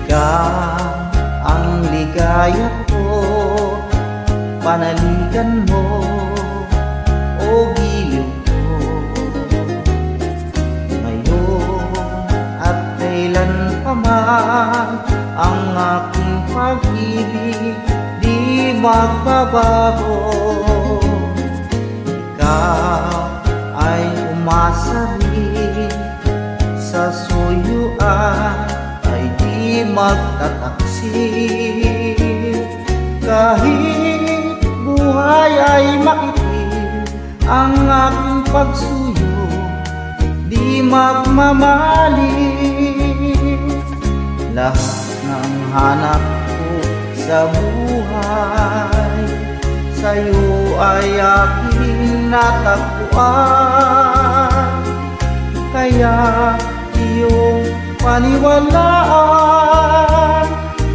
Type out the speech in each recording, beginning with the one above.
Ikaw ang ligaya ko, panaligan mo o giliw ko. Ngayon at kailan pa man, ang aking pag-ibig di magbabago. Ikaw ay umasa rin, sa suyuan ay di magtataksil. Kahit buhay ay makitil, ang aking pagsuyo di magmamaling. Lahat ng hanap ko sa buhay, sa'yo ay aking natagpuan. Kaya iyong paniwalaan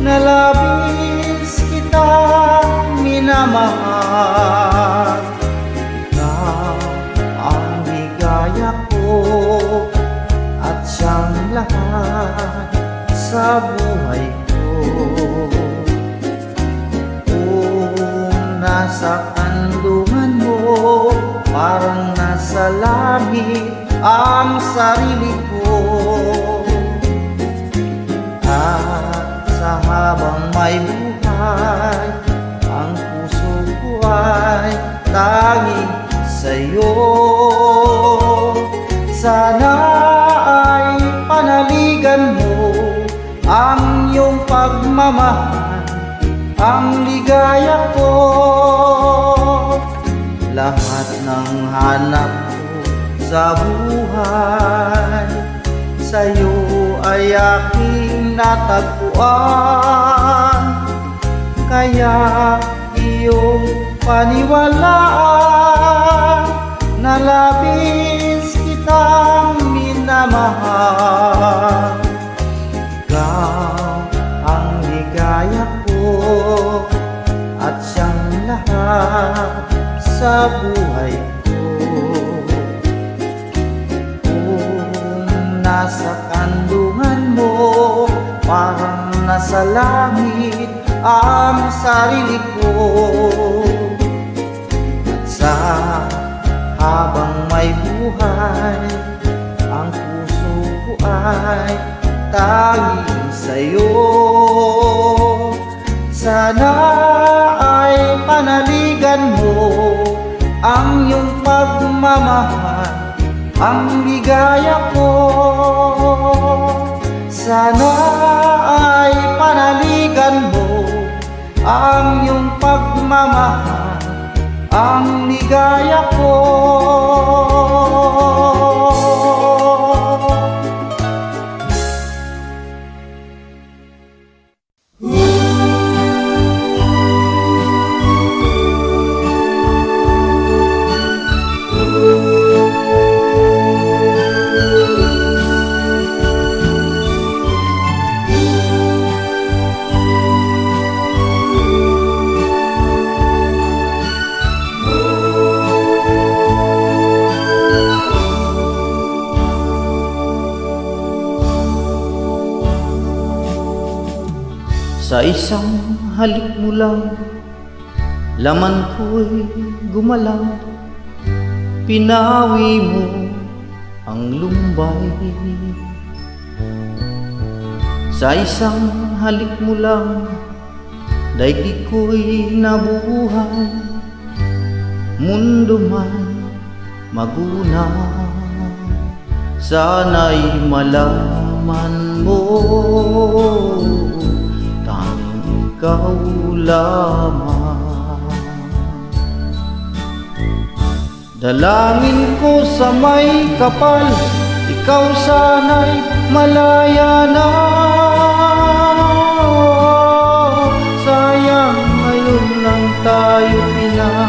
na labis kitang minamahal. Ikaw ang ligaya ko at siyang lahat sa buhay ko. Kung nasa kandungan mo, parang nasa langit ang sarili ko. At sa habang may buhay, ang puso ko ay tanging sa'yo. Sana ay panaligan mo ang iyong pagmamahal, ang ligaya ko. Lahat ng hanap ko sa buhay, sa'yo ay aking natagpuan. Kaya iyong paniwalaan na labis kitang minamahal. Ikaw ang ligaya ko at siyang lahat sa buhay ko. Kung nasa kandungan mo, parang nasa langit ang sarili ko. At sa habang may buhay, ang puso ko ay tanging sa'yo. Sana ay panaligan mo ang iyong pagmamahal, ang ligaya ko. Sana ay panaligan mo ang iyong pagmamahal, ang ligaya ko. Sa isang halik mo lang, laman ko'y gumalaw. Pinawi mo ang lumbay. Sa isang halik mo lang, daigdig ko'y nabuhay. Mundo man magunaw, sana'y malaman mo, ikaw lamang. Dalangin ko sa may kapal, ikaw sana'y malaya na. Sayang ngayon lang tayo pinagsama.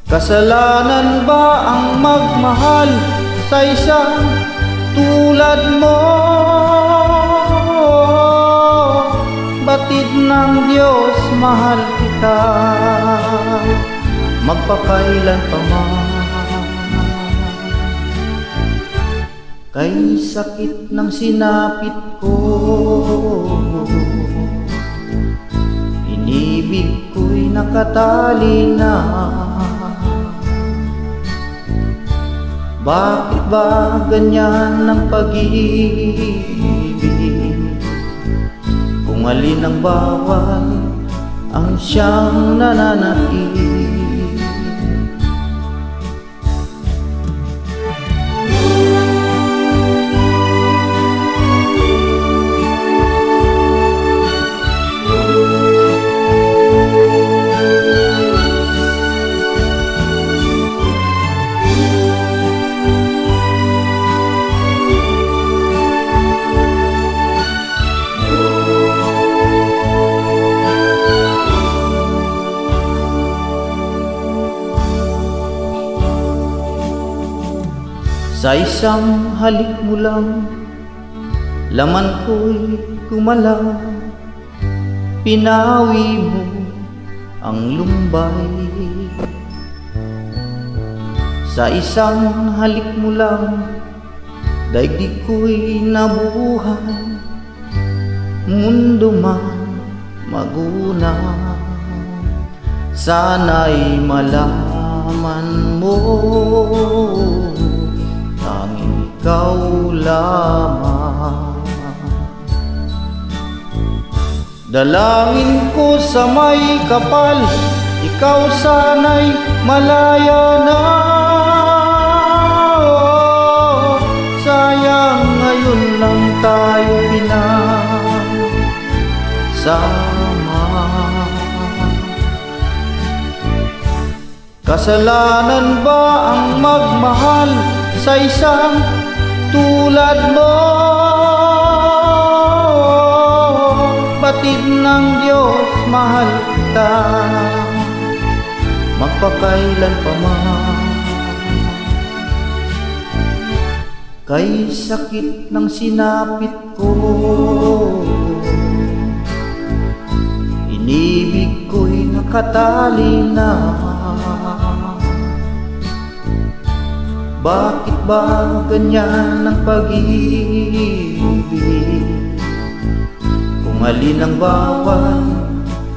Kasalanan ba ang magmahal sa isang tulad mo? Batid ng Diyos, mahal kita, magpakailan pa man. kay sakit ng sinapit ko. Inibig ko'y nakatali na. Bakit ba ganyan ang pag-ibig? Kung alin ang bawal ang siyang nananaig. Sa isang halik mo lang, laman ko'y gumalaw. Pinawi mo ang lumbay. Sa isang halik mo lang, daigdig ko'y nabuhay. Mundo man magunaw, sana'y malaman mo, tanging ikaw lamang. Dalangin ko sa may kapal, ikaw sana'y malaya na. Sayang ngayon lang tayo pinagsama. Kasalanan ba ang magmahal sa isang tulad mo? Batid ng Diyos, mahal kita magpakailan pa man. Kay sakit ng sinapit ko, inibig ko'y nakatali na. Bakit ba ganyan ang pag-ibig? Kung alin ang bawal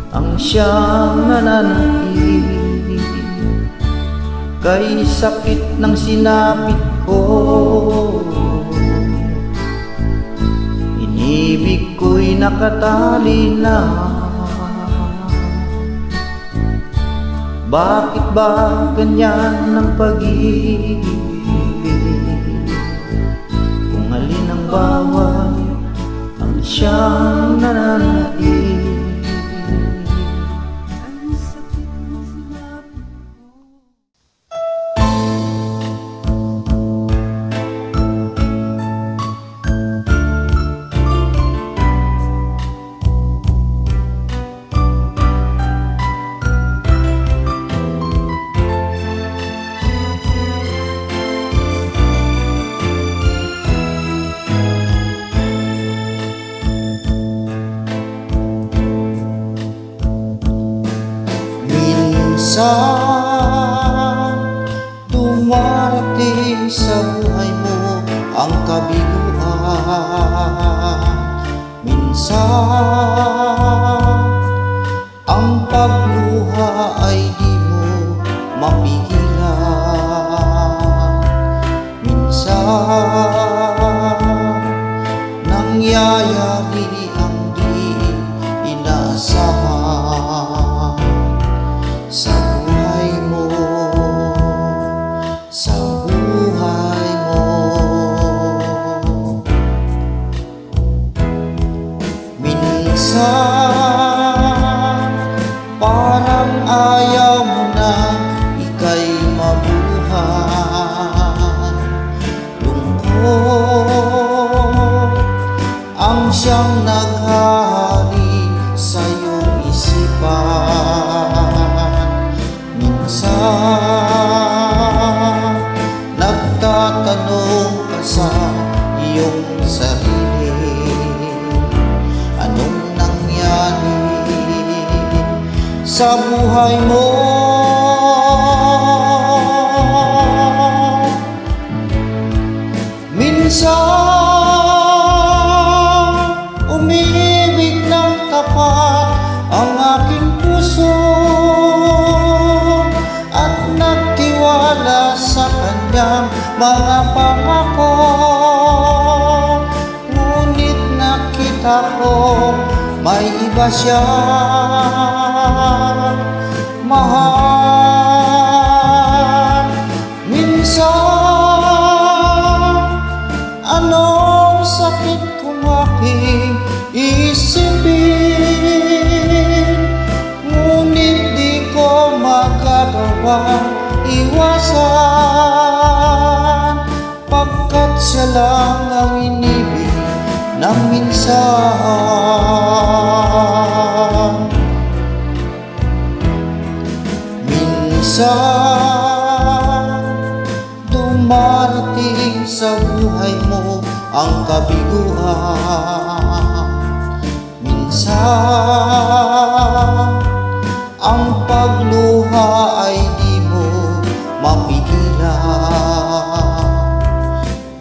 ang siyang nananaig. Kay sakit ng sinapit ko, inibig ko'y nakatali na. Bakit ba ganyan ang pag-ibig? Kung alin ang bawal ang siyang nananaig. Dumarating sa buhay mo ang kabiguan. Minsan ang pagluha ay di mo mapigilan. Minsan nangyayari ang di inaasahan sa buhay mo, sa buhay mo. Minsan parang ayaw mo na ika'y mabuhay. Lungkot ang siyang naghari sa iyong isipan. Minsan nagtatanong ka sa iyong sarili, anong nangyari sa buhay mo? Minsan Minsan umibig ng tapat ang aking puso at nagtiwala sa kanyang mga pangako. Ngunit nakita ko may iba siyang mahal. Minsan anong sakit kung aking isipin, ngunit di ko magagawang iwasan, pagkat siya lang ang inibig ng minsan. Minsan dumarating sa buhay mo ang kabiguan. Minsan ang pagluha ay di mo mapigilan.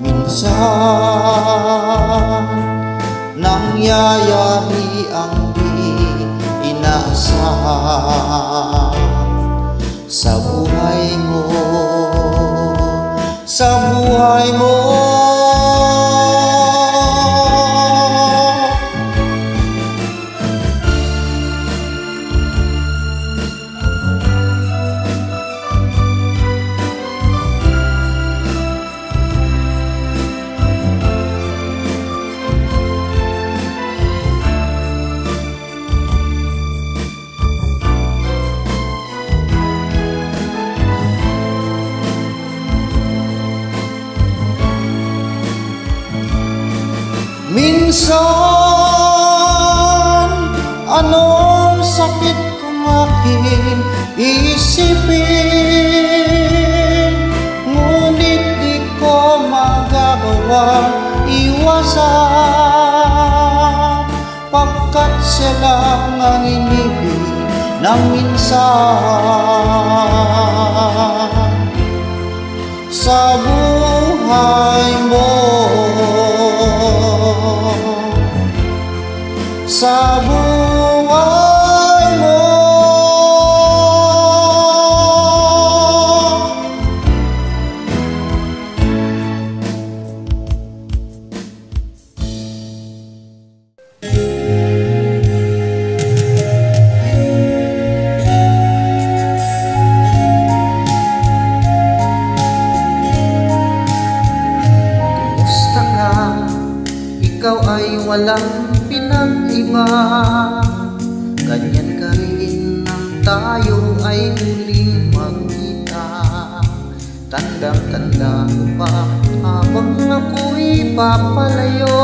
Minsan nangyayari ang di inaasahan sa buhay mo, sa buhay mo. Minsan anong sakit kung aking isipin, ngunit di ko magagawang iwasan, pagkat siya lang ang inibig ng minsan. Sa buhay mo, sa buhay mo, kumusta ka? Ikaw ay walang pinag-iba, ganyan ka rin nang tayo ay muling magkita. Tandang-tanda ko pa habang ako'y papalayo,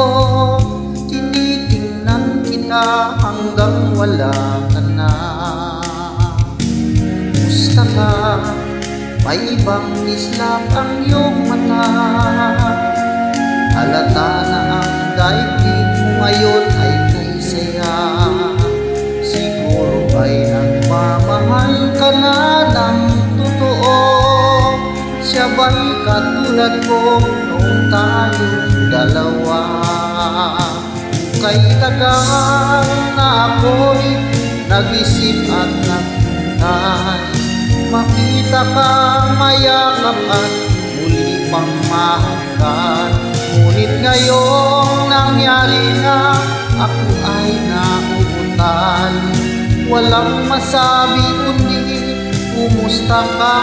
tinitingnan kita hanggang wala ka na. Kumusta ka? May ibang islap ang iyong mata, halata na ang daigdig mo ngayon ay may saya. Siguro ay nagmamahal ka na ng totoo. Siya ba'y katulad ko noong tayong dalawa? Kay tagal na ako'y nag-isip at nagtay, makita ka, mayakap at muli pang mahanggan. Ngunit ngayong nangyari na, ako ay nauutal. Walang masabi kundi kumusta ka?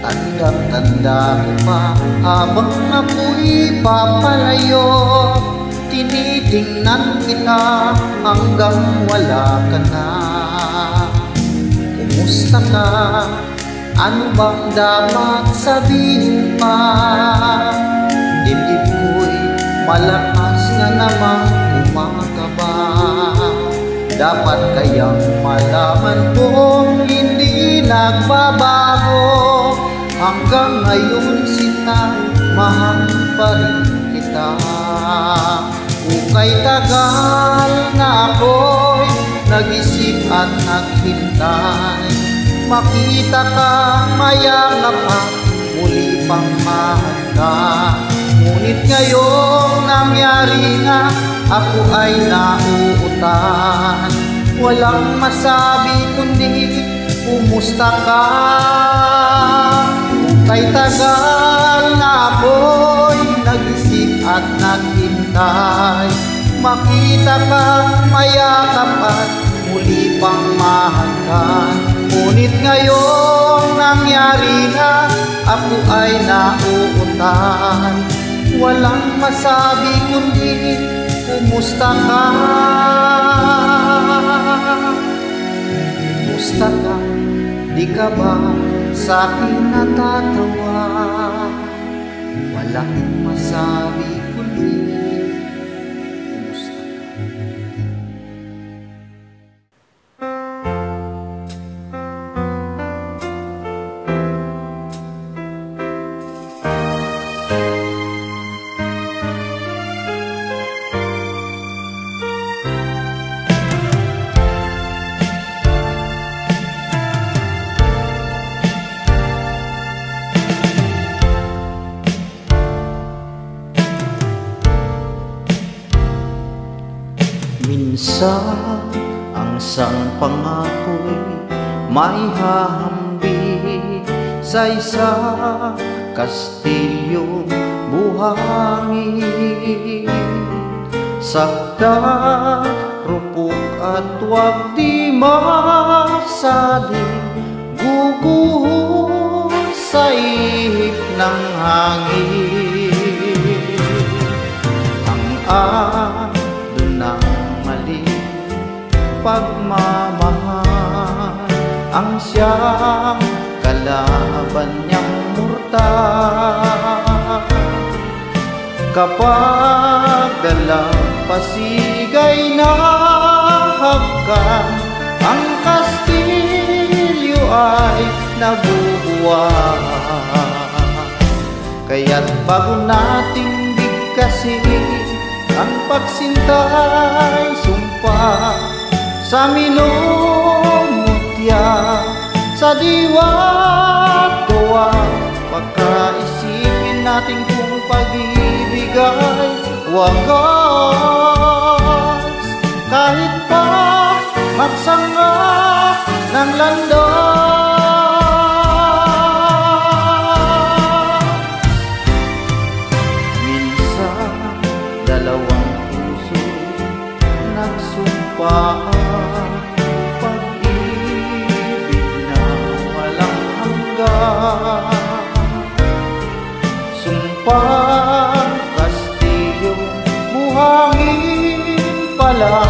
Tandang-tanda ko pa habang ako'y papalayo, tinitingnan kita hanggang wala ka na. Kumusta ka? Ano bang dapat sabihin pa? Dibdib ko'y malakas na namang kumakaba. Dapat kayang malaman kong hindi nagbabago. Hanggang ngayon sinamahal pa rin kita. kay tagal na ako'y nag-isip at naghintay, makita kang mayakap at muli pang mahal ka. Ngunit ngayong nangyari nga, ako ay nauutan. Walang masabi kundi kumusta ka. Kay tagal na ako'y nag-isip at naghintay, makita kang mayakap at muli pang mahalkan. Ngunit ngayong nangyari na, ako ay nauutan. Walang masabi kundi kumusta ka. Kumusta ka? Di ka ba sa akin natatawa? Walang masabi kundi kumusta ka. Minsan ang isang pangako'y may hahambing sa isang kastilyong buhangin. Sakta, rupok at wag di masaling guguho sa ihip ng hangin. Ang ng maling pagmamahal ang siyang kalaban niyang murtal. Kapag dalampasigay na hagkan, ang kastilyo ay nabubuhay. Kaya't bago nating bigkasin ang pagsintay, sumpa sa minumutya, sa diwa't gawa, pagkaisipin natin kung pag-ibig ay wagas. Kahit pa magsanga ng landas, minsan dalawang puso nagsumpaan, pag-ibig na walang hanggan. Sumpang kastilyong buhangin pala,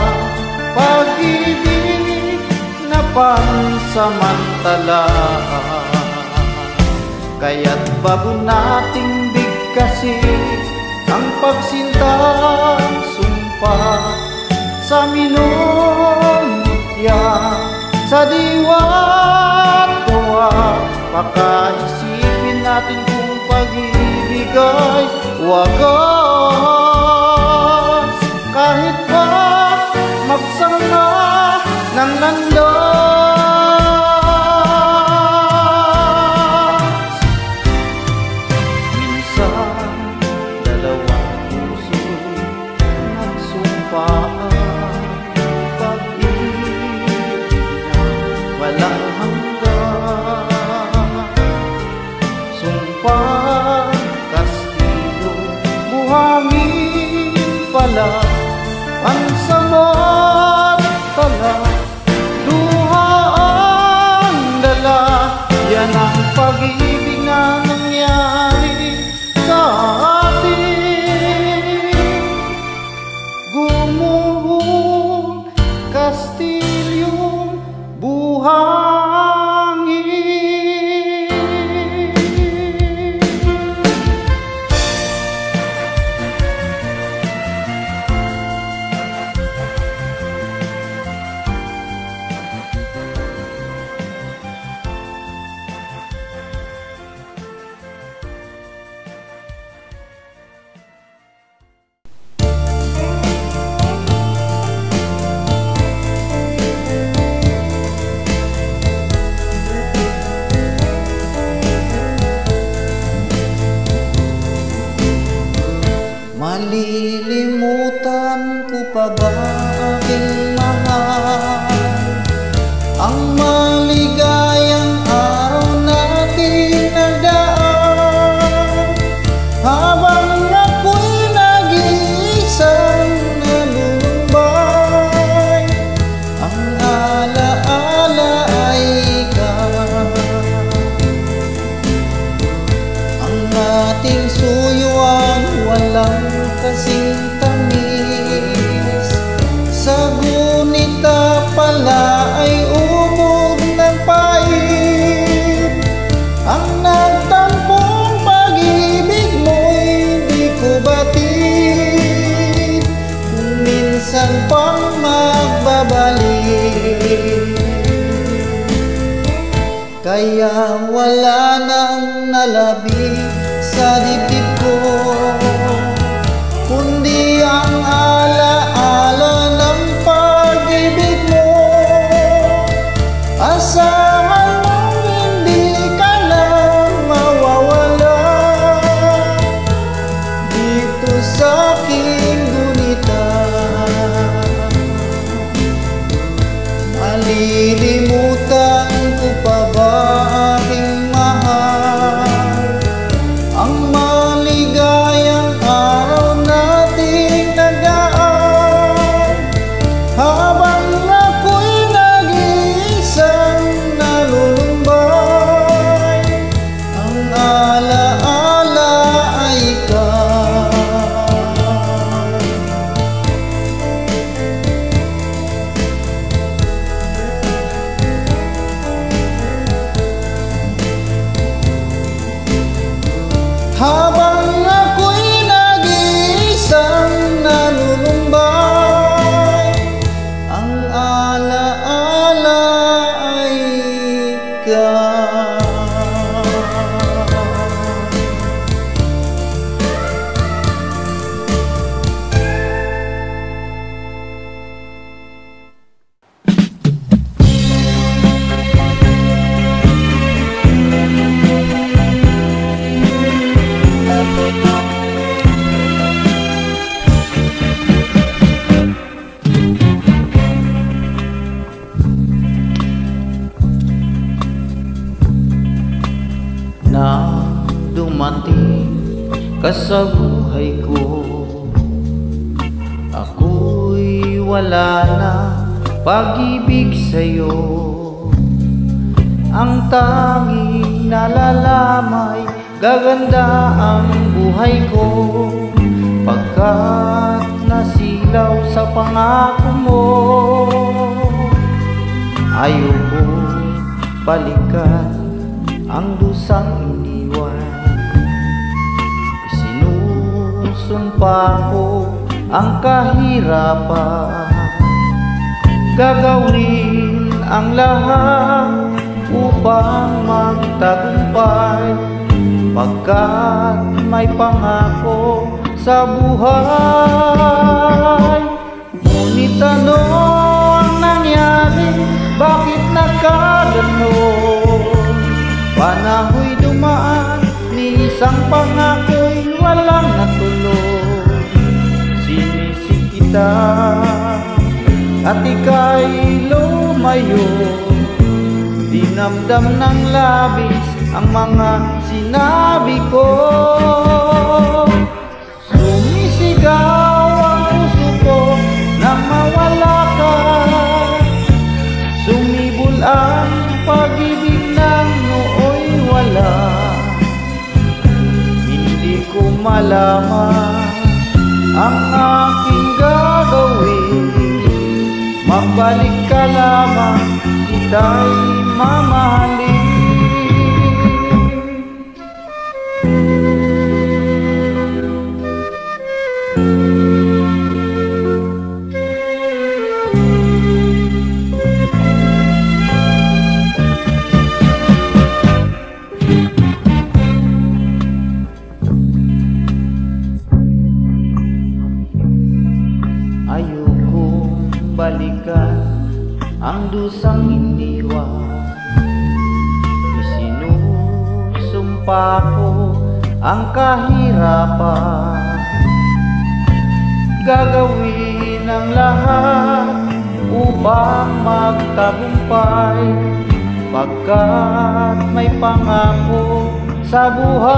pag-ibig na pansamantala. Kaya't bago nating bigkasin ang pagsintang sumpa sa minumutya, sa diwa't gawa, pakaisipin natin kung pag-ibig ay wagas. Kahit pa magsanga ng landas, minsan dalawang puso'y nagsumpaan, pag-ibig na walang hanggan. Sumpang kastilyo buhangin pala, pansamantala, luha ang dala. Yan ang pag-ibig na nangyari sa atin. Gumuhong kastilyong buhangin. Malilimutan ko pa ba aking mahal ang maligayang araw natin nagdaan, habang ako'y nag-iisang nalulumbay. Ang alaala ay ikaw, ang ating suyuan walang kasing tamis. Sa gunita pala ay umog ng pait. Ang nagtampong pag-ibig mo'y di ko batid, kung minsan pang magbabalik. Kaya wala nang nalabi sa dibdib ko, kundi ang alaala ng pag-ibig mo. Asahan mong hindi ka na mawawala dito sa aking gunita. Malilimutan ko pa ba aking mahal ang maligayang araw nating nagaan, habang ako'y nag-iisang nalulumbay. Ang alaala ay ikaw. Habang ako'y nag-iisang nalulumbay, ang alaala ay ikaw. Nang dumating ka sa buhay ko, ako'y wala na pag-ibig sa'yo. Ang tanging nalalamay gaganda ang buhay ko, pagkat nasilaw sa pangako mo. Ayoko balikan ang dusang iniwan, isinusumpa ko ang kahirapan. Gagawin ang lahat upang magtagumpay, pagkat may pangako sa buhay. Ngunit ano ang nangyari? Bakit nagkaganon? Panahoy dumaan, ni isang pangako'y walang natuloy. Sinisip kita at ika'y lumayo, dinamdam ng labis ang mga sinabi ko. Sumisigaw ang puso ko nang mawala ka, sumibol ang pag-ibig ng nooy wala. Hindi ko malaman ang aking gagawin, magbalik ka lamang, kita'y mamahalin. Ayokong balikan ang dusang iniwan, isinusumpa ko ang kahirapan. gagawin ang lahat upang magtagumpay, pagkat may pangako sa buhay.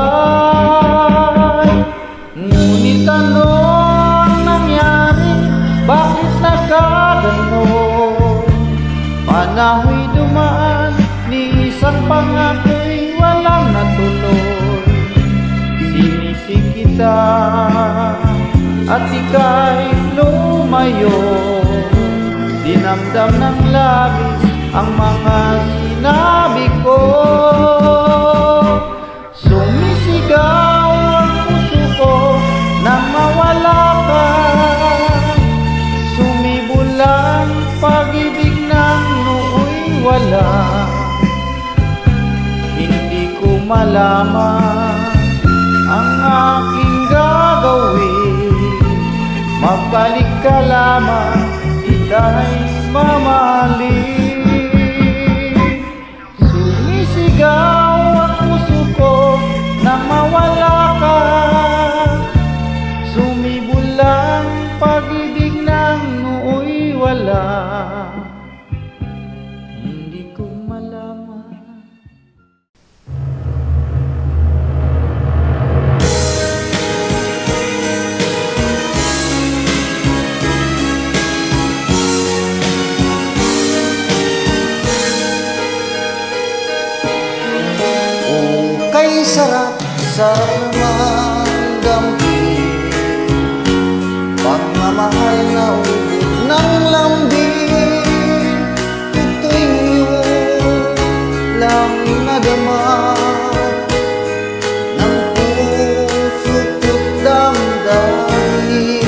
Ngunit ano ang nangyari? Bakit nagkaganon? Panahoy dumaan, ni isang pangako'y walang natuloy. Sinisig kita at ika'y lumayo, dinamdam ng labis ang mga sinabi ko. Sumisigaw ang puso ko nang mawala ka. Sumibol ang pag-ibig ng nooy wala. Hindi ko malaman ang aking gagawin. Magbalik ka lamang, ika'y mamahalin. Sumisigaw ang puso ko nang mawala ka. Sumibol ang pag-ibig ng nooy wala. Hindi ko malaman. Kay sarap, sarap naman dampi, pagmamahal na ubod ng lambing. Ito'y ngayon lang nadama ng puso ko't damdamin.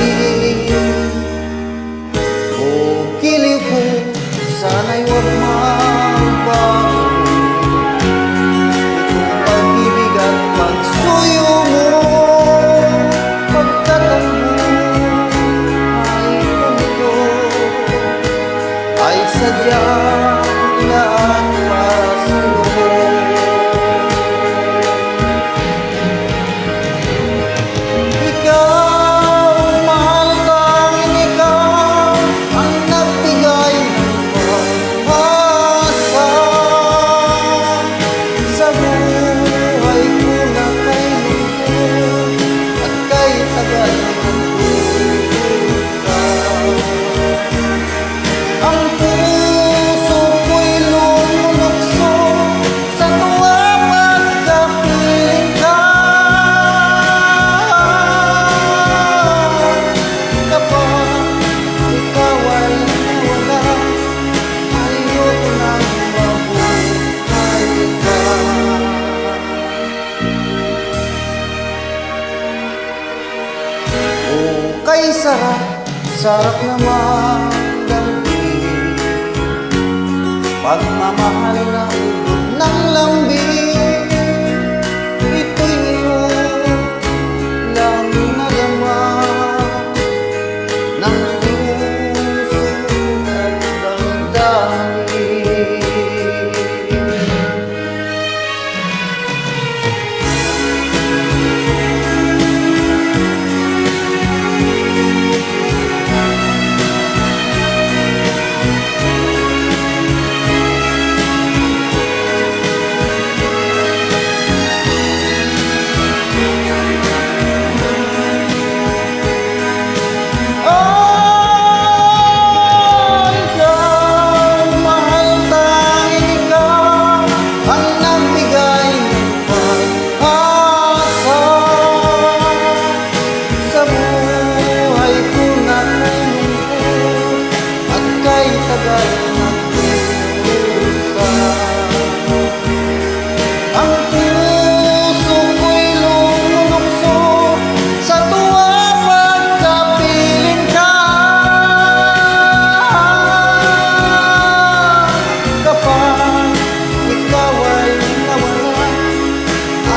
O giliw ko, sana'y huwag magbago. Sadyang laan para sa'yo. Ikaw, mahal tanging ikaw, ang nagbigay ng pag-asa sa buhay ko na kay lungkot at kay tagal ng duda. Ang puso ko'y lumulukso sa tuwa pagkapiling ka. Kapag ikaw ay nawala, ayoko nang mabuhay ka. O kay sarap, sarap naman pagmamahal na ubod ng lambing. Ito'y ngayon lang nadama ng puso at damdamin. Ang puso ko'y lumulukso sa tuwa pagkapiling ka. Kapag ikaw ay nawala,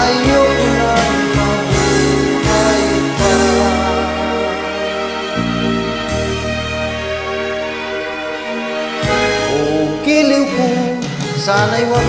ayoko nang mabuhay pa. O giliw ko, sana'y huwag